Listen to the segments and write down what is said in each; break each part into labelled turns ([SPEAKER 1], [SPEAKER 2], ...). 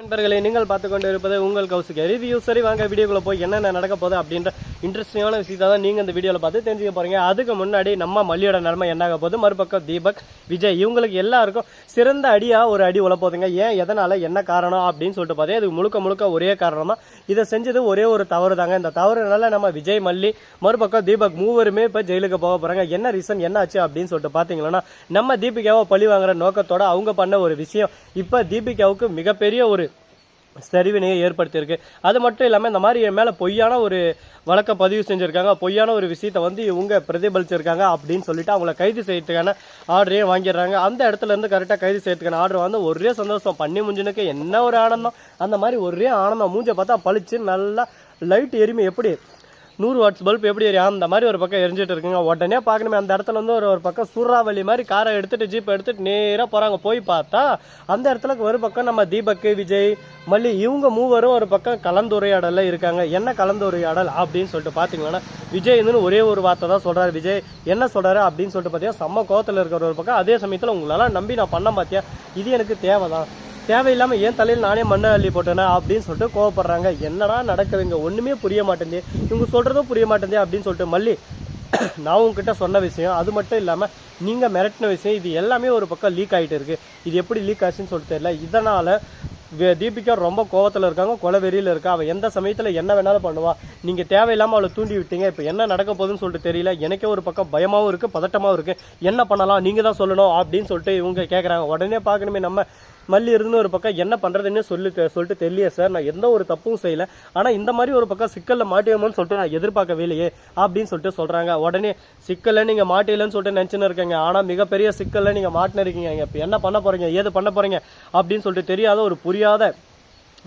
[SPEAKER 1] நண்பர்களே, நீங்கள் பார்த்து கொண்டு இருப்பது உங்கள் கௌசிக் ரிவ்யூ. சரி, வாங்க வீடியோக்குள்ள போய் என்னென்ன நடக்க போகுது அப்படின்ற இன்ட்ரெஸ்டிங்கான விஷயத்தை தான் நீங்க இந்த வீடியோல பார்த்து தெரிஞ்சுக்க போறீங்க. அதுக்கு முன்னாடி நம்ம மல்லியோட நிலைமை என்ன ஆக போகுது, மறுபக்கம் தீபக், விஜய் இவங்களுக்கு எல்லாருக்கும் சிறந்த அடியா ஒரு அடி உள்ள போதுங்க. ஏன், எதனால, என்ன காரணம் அப்படின்னு சொல்லிட்டு பார்த்தீங்க. இது முழுக்க முழுக்க ஒரே காரணம் தான். இதை செஞ்சது ஒரே ஒரு தவறு தாங்க. இந்த தவறுனால நம்ம விஜய், மல்லி, மறுபக்கம் தீபக் மூவருமே இப்ப ஜெயிலுக்கு போக போறாங்க. என்ன ரீசன், என்ன ஆச்சு அப்படின்னு சொல்லிட்டு பாத்தீங்கன்னா, நம்ம தீபிகாவை பழி வாங்குற நோக்கத்தோட அவங்க பண்ண ஒரு விஷயம் இப்ப தீபிகாவுக்கு மிகப்பெரிய ஒரு சரிவினையை ஏற்படுத்தியிருக்கு. அது மட்டும் இல்லாமல் இந்த மாதிரி என் மேலே பொய்யான ஒரு வழக்கை பதிவு செஞ்சுருக்காங்க, பொய்யான ஒரு விஷயத்தை வந்து இவங்க பிரதிபலிச்சிருக்காங்க அப்படின்னு சொல்லிட்டு அவங்கள கைது செய்யறதுக்கான ஆர்டரையும் வாங்கிடுறாங்க. அந்த இடத்துல இருந்து கரெக்டாக கைது செய்யறதுக்கான ஆர்டர் வந்து ஒரே சந்தோஷம். பண்ணி முஞ்சினுக்கு என்ன ஒரு ஆனந்தம், அந்த மாதிரி ஒரே ஆனந்தம். மூஞ்சை பார்த்தா பளிச்சு நல்லா லைட் எரிமை எப்படி 100 வாட்ஸ் பல்ப் எப்படி எரியும் அந்த மாதிரி ஒரு பக்கம் எரிஞ்சிட்டு இருக்குங்க. உடனே பார்க்கணுமே, அந்த இடத்துல வந்து ஒரு பக்கம் சூறாவளி மாதிரி காரை எடுத்துட்டு ஜீப்பை எடுத்துட்டு நேராக போறாங்க. போய் பார்த்தா அந்த இடத்துல ஒரு பக்கம் நம்ம தீபக், விஜய், மல்லி இவங்க மூவரும் ஒரு பக்கம் கலந்துரையாடல இருக்காங்க. என்ன கலந்துரையாடல் அப்படின்னு சொல்லிட்டு பாத்தீங்கன்னா, விஜய் ஒரே ஒரு வார்த்தை தான் சொல்றாரு. விஜய் என்ன சொல்றாரு அப்படின்னு சொல்லிட்டு பார்த்தீங்கன்னா, செம்ம கோவத்தில் இருக்கிற ஒரு பக்கம். அதே சமயத்தில் உங்களால நம்பி நான் பண்ண பாத்தியா, இது எனக்கு தேவைதான், தேவையில்லாம ஏன் தலையில் நானே மண்ணை அள்ளி போட்டேனா அப்படின்னு சொல்லிட்டு கோவப்படுறாங்க. என்னடா நடக்குதுங்க, ஒண்ணுமே புரிய மாட்டேங்குது, இவங்க சொல்றதும் புரிய மாட்டேங்குது அப்படின்னு சொல்லிட்டு மல்லி, நான் உங்ககிட்ட சொன்ன விஷயம், அது மட்டும் இல்லாம நீங்க மிரட்டின விஷயம், இது எல்லாமே ஒரு பக்கம் லீக் ஆகிட்டு இருக்கு. இது எப்படி லீக் ஆச்சுன்னு சொல்லிட்டு தெரியல. இதனால தீபிகா ரொம்ப கோவத்தில் இருக்காங்க, கொலவெறியில் இருக்கா. அவள் எந்த சமயத்தில் என்ன வேணாலும் பண்ணுவா. நீங்க தேவையில்லாமல் அவளை தூண்டி விட்டீங்க. இப்போ என்ன நடக்க போகுதுன்னு சொல்லிட்டு தெரியல. எனக்கே ஒரு பக்கம் பயமாவும் இருக்கு, பதட்டமாவும் இருக்கு. என்ன பண்ணலாம், நீங்க தான் சொல்லணும் அப்படின்னு சொல்லிட்டு இவங்க கேட்குறாங்க. உடனே பார்க்கணுமே, நம்ம மல்லி இருந்து ஒரு பக்கம் என்ன பண்றதுன்னு சொல்லிட்டு தெரியல சார், நான் எந்த ஒரு தப்பும் செய்யல, ஆனா இந்த மாதிரி ஒரு பக்கம் சிக்கல்ல மாட்டியோமோன்னு சொல்லிட்டு நான் எதிர்பார்க்கவே இல்லையே அப்படின்னு சொல்லிட்டு சொல்றாங்க. உடனே சிக்கல்ல நீங்க மாட்டியலன்னு சொல்லிட்டு நினைச்சுன்னு இருக்கீங்க, ஆனா மிகப்பெரிய சிக்கல்ல நீங்க மாட்டின இருக்கீங்க. இப்ப என்ன பண்ண போறீங்க, ஏது பண்ண போறீங்க அப்படின்னு சொல்லிட்டு தெரியாத ஒரு புரியாத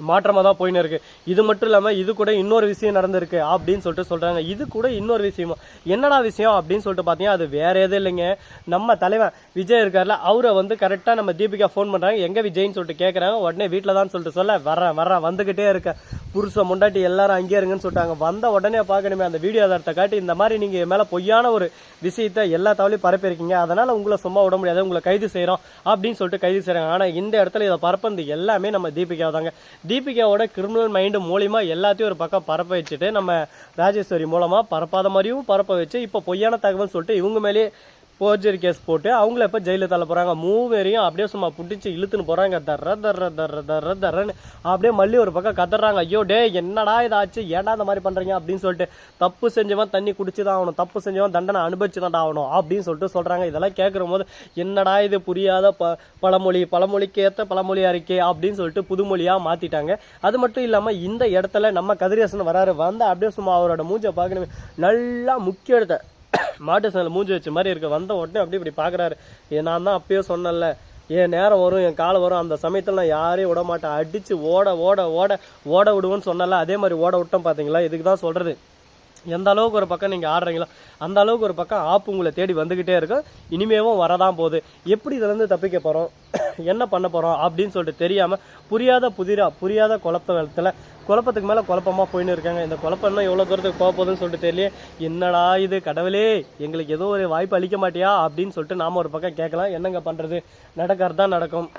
[SPEAKER 1] மாற்றமா தான் போயின்னு இருக்கு. இது மட்டும் இல்லாம இது கூட இன்னொரு விஷயம் நடந்திருக்கு அப்படின்னு சொல்லிட்டு சொல்றாங்க. இது கூட இன்னொரு விஷயமா, என்னடா விஷயம் அப்படின்னு சொல்லிட்டு பாத்தீங்கன்னா, அது வேற எதுவும் இல்லைங்க. நம்ம தலைவன் விஜய் இருக்காருல, அவரை வந்து கரெக்டா நம்ம தீபிகா போன் பண்றாங்க. எங்க விஜய்ன்னு சொல்லிட்டு கேட்கறாங்க. உடனே வீட்டுல தான் சொல்லிட்டு சொல்ல, வர்றேன் வந்துகிட்டே இருக்க, புருஷ முண்டாட்டி எல்லாரும் அங்கேயே இருங்கன்னு சொல்லிட்டாங்க. வந்த உடனே பாக்கணுமே, அந்த வீடியோ ஆதாரத்தை காட்டி இந்த மாதிரி நீங்க மேல பொய்யான ஒரு விஷயத்த எல்லா தவளையும் பரப்பிருக்கீங்க, அதனால உங்களை சும்மா விட முடியாது, உங்களை கைது செய்யறோம் அப்படின்னு சொல்லிட்டு கைது செய்யறாங்க. ஆனா இந்த இடத்துல இதை பரப்பது எல்லாமே நம்ம தீபிகா தாங்க. தீபிகாவோட கிரிமினல் மைண்டு மூலியமா எல்லாத்தையும் ஒரு பக்கம் பரப்ப வச்சுட்டு, நம்ம ராஜேஸ்வரி மூலமா பரப்பாத மாதிரியும் பரப்ப வச்சு இப்ப பொய்யான தகவல் சொல்லிட்டு இவங்க மேலே போர்ஜரி கேஸ் போட்டு அவங்கள இப்ப ஜெயில தள்ள போறாங்க. மூவரையும் அப்படியே சும்மா புடிச்சு இழுத்துன்னு போறாங்க. தர்றன்னு அப்படியே மல்லி ஒரு பக்கம் கதறாங்க. ஐயோ டே, என்னடா இதாச்சு, ஏன்டா இந்த மாதிரி பண்றீங்க அப்படின்னு சொல்லிட்டு. தப்பு செஞ்சவன் தண்ணி குடிச்சுதான் ஆகணும், தப்பு செஞ்சவன் தண்டனை அனுபவிச்சுதான் ஆகணும் அப்படின்னு சொல்லிட்டு சொல்றாங்க. இதெல்லாம் கேட்கிற போது என்னடா இது புரியாத பழமொழிக்கு ஏத்த பழமொழி அறிக்கை அப்படின்னு சொல்லிட்டு புதுமொழியா மாத்திட்டாங்க. அது மட்டும் இல்லாம இந்த இடத்துல நம்ம கதிரேசன் வராரு. வந்து அப்படியே சும்மா அவரோட மூஞ்ச பாக்கணுமே, நல்லா முக்கிய இடத்த மாட்டு சேனல் மூஞ்சி வச்ச மாதிரி இருக்கு. வந்த உடனே அப்படி இப்படி பாக்குறாரு. நான் தான் அப்பயே சொன்னல, என் நேரம் வரும், என் காலம் வரும், அந்த சமயத்துல நான் யாரையும் விட மாட்டேன், அடிச்சு ஓட விடுவோன்னு சொன்னல, அதே மாதிரி ஓட விட்டோம். பாத்தீங்களா, இதுக்கு தான் சொல்றது, எந்த அளவுக்கு ஒரு பக்கம் நீங்க ஆடுறீங்களோ அந்த அளவுக்கு ஒரு பக்கம் ஆப்பு உங்களை தேடி வந்துகிட்டே இருக்கும். இனிமேவும் வரதான் போகுது. எப்படி இதுல இருந்து தப்பிக்க போறோம், என்ன பண்ண போறோம் அப்படின்னு சொல்லிட்டு தெரியாம புரியாத குழப்பத்துக்கு மேல குழப்பமா போயின்னு இருக்காங்க. இந்த குழப்பம் எவ்வளவு தூரத்துக்கு போக போகுதுன்னு சொல்லிட்டு தெரியல. என்னடா இது கடவுளே, எங்களுக்கு ஏதோ ஒரு வாய்ப்பு அளிக்க மாட்டியா அப்படின்னு சொல்லிட்டு நாம ஒரு பக்கம் கேட்கலாம். என்னங்க பண்றது, நடக்கிறதுதான் நடக்கும்,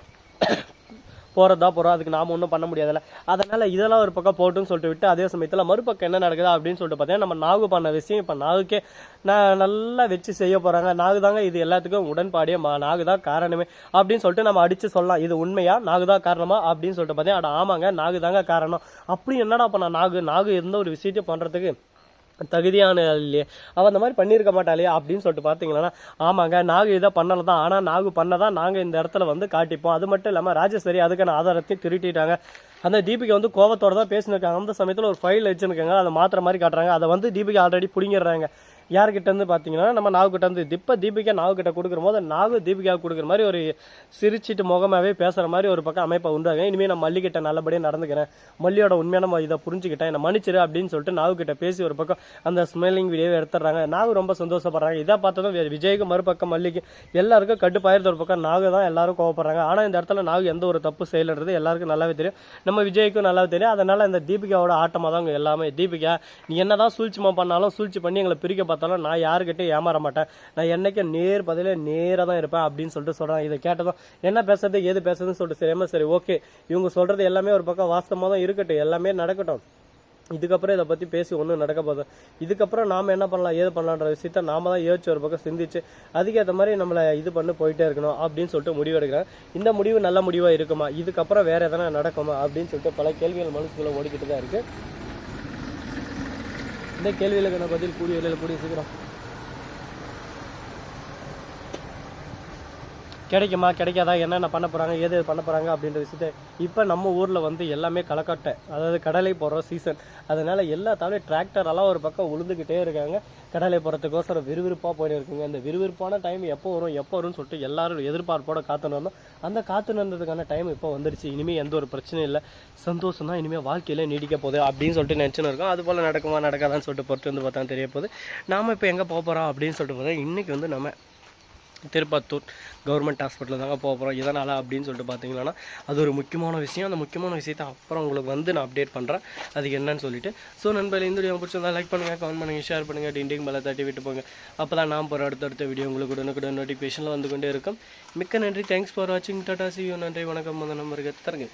[SPEAKER 1] போறதா போறோம், அதுக்கு நாம ஒன்றும் பண்ண முடியாதுல்ல. அதனால இதெல்லாம் ஒரு பக்கம் போட்டுன்னு சொல்லிட்டு விட்டு, அதே சமயத்துல மறுபக்கம் என்ன நடக்குது அப்படின்னு சொல்லிட்டு பார்த்தீங்கன்னா, நம்ம நாகு பண்ண விஷயம் இப்ப நாகுக்கே நல்லா வச்சு செய்ய போறாங்க. நாகு தாங்க இது எல்லாத்துக்கும் உடன்பாடியே, நாகு தான் காரணமே அப்படின்னு சொல்லிட்டு நம்ம அடிச்சு சொல்லலாம். இது உண்மையா, நாகு தான் காரணமா அப்படின்னு சொல்லிட்டு பார்த்தீங்கன்னா, ஆமாங்க நாகு தாங்க காரணம். அப்படி என்னடா பண்ண நாகு எந்த ஒரு விஷயத்தையும் பண்றதுக்கு தகுதியான இல்லையே, அவ அந்த மாதிரி பண்ணியிருக்க மாட்டாளே அப்படின்னு சொல்லிட்டு பாத்தீங்கன்னா, ஆமாங்க நாகு இதை பண்ணலதான், ஆனா நாகு பண்ணதான் நாங்க இந்த இடத்துல வந்து காட்டிப்போம். அது மட்டும் இல்லாம ராஜேஸ்வரி அதுக்கான ஆதாரத்தையும் திருட்டிட்டாங்க. அந்த தீபிகா வந்து கோவத்தோட தான் பேசினிருக்காங்க. அந்த சமயத்துல ஒரு ஃபைல் வச்சுருக்காங்க, அதை மாத்திர மாதிரி காட்டுறாங்க. அதை வந்து தீபிகா ஆல்ரெடி பிடிங்கிடுறாங்க. யார்கிட்ட இருந்து பாத்தீங்கன்னா, நம்ம நாகு கிட்ட இருந்து. இப்ப தீபிகா நாகு கிட்ட கொடுக்குற போது நாகு தீபிகா கொடுக்குற மாதிரி ஒரு சிரிச்சிட்டு முகமாவே பேசுற மாதிரி ஒரு பக்கம் அமைப்பை உண்டாங்க. இனிமே நான் மல்லி கிட்ட நல்லபடியா நடந்துக்கிறேன், மல்லியோட உண்மையான இதை புரிஞ்சுக்கிட்டேன், என்ன மன்னிச்சிரு அப்படின்னு சொல்லிட்டு நாகு கிட்ட பேசி ஒரு பக்கம் அந்த ஸ்மெல்லிங் வீடியோவை எடுத்துறாங்க. நாகு ரொம்ப சந்தோஷப்படுறாங்க. இதை பார்த்ததும் விஜய்க்கு மறுபக்கம் மல்லிக்கு எல்லாருக்கும் கட்டுப்பாயிருந்த ஒரு பக்கம் நாகு தான் எல்லாரும் கோவப்படுறாங்க. ஆனா இந்த இடத்துல நாகு எந்த ஒரு தப்பு செய்யலன்றது எல்லாருக்கும் நல்லாவே தெரியும், நம்ம விஜய்க்கும் நல்லாவே தெரியும். அதனால இந்த தீபிகாவோட ஆட்டமா தான் எல்லாமே. தீபிகா நீ என்னதான் சூழ்ச்சிமா பண்ணாலும் சூழ்ச்சி பண்ணி எங்களை பிரிக்க பார்த்தாலும் நான் யாருக்கிட்டையும் ஏமாற மாட்டேன், நான் என்னைக்கும் நேர் பதிலே நேராக தான் இருப்பேன் அப்படின்னு சொல்லிட்டு சொல்கிறாங்க. இதை கேட்டதும் என்ன பேசுறது ஏது பேசுறதுன்னு சொல்லிட்டு சரியாம சரி ஓகே இவங்க சொல்கிறது எல்லாமே ஒரு பக்கம் வாஸ்தவமாக தான் இருக்கட்டும், எல்லாமே நடக்கட்டும், இதுக்கப்புறம் இதை பற்றி பேசி ஒன்றும் நடக்க போதும், இதுக்கப்புறம் நாம் என்ன பண்ணலாம் ஏது பண்ணலான்ற விஷயத்த நாம தான் யோசிச்சு ஒரு பக்கம் சிந்திச்சு அதுக்கேற்ற மாதிரி நம்மளை இது பண்ணி போயிட்டே இருக்கணும் அப்படின்னு சொல்லிட்டு முடிவு எடுக்கிறேன். இந்த முடிவு நல்ல முடிவாக இருக்குமா, இதுக்கப்புறம் வேற எதனா நடக்குமா அப்படின்னு சொல்லிட்டு பல கேள்விகள் மனசுக்குள்ள ஓடிக்கிட்டு தான் இருக்கு. இந்த கேள்விகளுக்கு நான் பதில் கூடிய சீக்கிரம் கிடைக்குமா கிடைக்காதா, என்னென்ன பண்ண போகிறாங்க ஏது பண்ண போகிறாங்க அப்படின்ற விஷயத்த இப்போ நம்ம ஊரில் வந்து எல்லாமே களக்கட்டை, அதாவது கடலை போடுற சீசன், அதனால் எல்லாத்தாலும் டிராக்டரெல்லாம் ஒரு பக்கம் உழுதுகிட்டே இருக்காங்க. கடலை போகிறதுக்கோசரம் விறுவிறுப்பாக போயிட்டு இருக்குங்க. இந்த விறுவிறுப்பான டைம் எப்போ வரும்னு சொல்லிட்டு எல்லாரும் எதிர்பார்ப்போட காத்துன்னு வந்தோம். அந்த காத்துனதுக்கான டைம் இப்போ வந்துருச்சு. இனிமேல் எந்த ஒரு பிரச்சனையும் இல்லை, சந்தோஷம் தான் இனிமேல் வாழ்க்கையில நீடிக்க போகுது அப்படின்னு சொல்லிட்டு நினச்சின்னு இருக்கோம். அது போல் நடக்குமா நடக்காதான்னு சொல்லிட்டு பொறுத்து வந்து பார்த்தா தெரிய போகுது. நாம் இப்போ எங்கே போக போகிறோம் அப்படின்னு சொல்லிட்டு பார்த்தா இன்றைக்கி வந்து நம்ம திருப்பத்தூர் கவர்மெண்ட் ஹாஸ்பிட்டலில் தாங்க போக போகிறோம். இதனால் அப்படின்னு சொல்லிட்டு பார்த்தீங்கன்னா அது ஒரு முக்கியமான விஷயம். அந்த முக்கியமான விஷயத்தை அப்புறம் உங்களுக்கு வந்து நான் அப்டேட் பண்ணுறேன் அது என்னன்னு சொல்லிட்டு. ஸோ நண்பர்களே, இந்த வீடியோ பிடிச்சிருந்தா லைக் பண்ணுங்கள், கமெண்ட் பண்ணுங்கள், ஷேர் பண்ணுங்கள், டிண்டிங் மேலே தட்டி விட்டு போங்க. அப்போ தான் நான் போகிற அடுத்தடுத்த வீடியோ உங்களுக்கு உடனுக்குடன் நோட்டிஃபிகேஷனில் வந்து கொண்டே இருக்கும். மிக்க நன்றி, தேங்க்ஸ் ஃபார் வாட்சிங், டாடா, see you, நன்றி, வணக்கம், வந்தனம், வருக தருங்க.